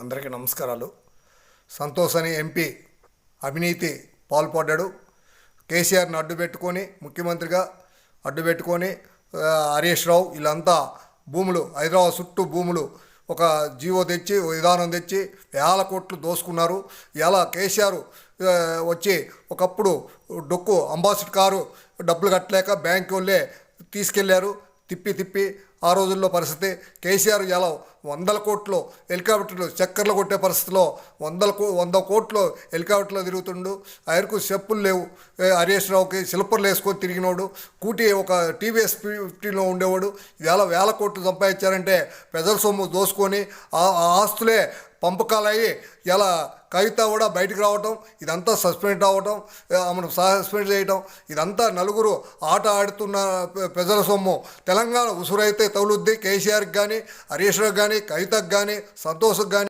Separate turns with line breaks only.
అందరికీ నమస్కారాలు. సంతోష్ అని ఎంపీ అవినీతి పాల్పడ్డాడు. కేసీఆర్ని అడ్డుపెట్టుకొని ముఖ్యమంత్రిగా అడ్డుపెట్టుకొని హరీష్ రావు వీళ్ళంతా భూములు హైదరాబాద్ చుట్టూ భూములు ఒక జీవో తెచ్చి విధానం తెచ్చి వేల కోట్లు దోసుకున్నారు. ఇలా కేసీఆర్ వచ్చి ఒకప్పుడు డొక్కు అంబాసిడర్ కారు డబ్బులు కట్టలేక బ్యాంకు వాళ్ళే తీసుకెళ్లారు. తిప్పి ఆ రోజుల్లో పరిస్థితి కేసీఆర్ ఎలా 100 కోట్లు హెలికాప్టర్లు చక్కర్లు కొట్టే పరిస్థితిలో 100 కోట్లు హెలికాప్టర్లో తిరుగుతుండు. ఆయనకు చెప్పులు లేవు. హరీష్ రావుకి శిల్పర్లు వేసుకొని తిరిగినోడు. కూటి ఒక టీవీఎస్ 50లో ఉండేవాడు. ఇలా వేల కోట్లు సంపాదించారంటే ప్రజల సొమ్ము దోసుకొని ఆ ఆస్తులే పంపకాలయ్యి ఇలా కవిత కూడా బయటకు రావటం, ఇదంతా సస్పెండ్ అవ్వటం, ఆమెను సస్పెండ్ చేయటం, ఇదంతా నలుగురు ఆట ఆడుతున్న ప్రజల సొమ్ము. తెలంగాణ ఉసురైతే తగులుద్ది కేసీఆర్కి కానీ, హరీష్ రావుకి కానీ, కవితకు కానీ, సంతోష్కి కానీ.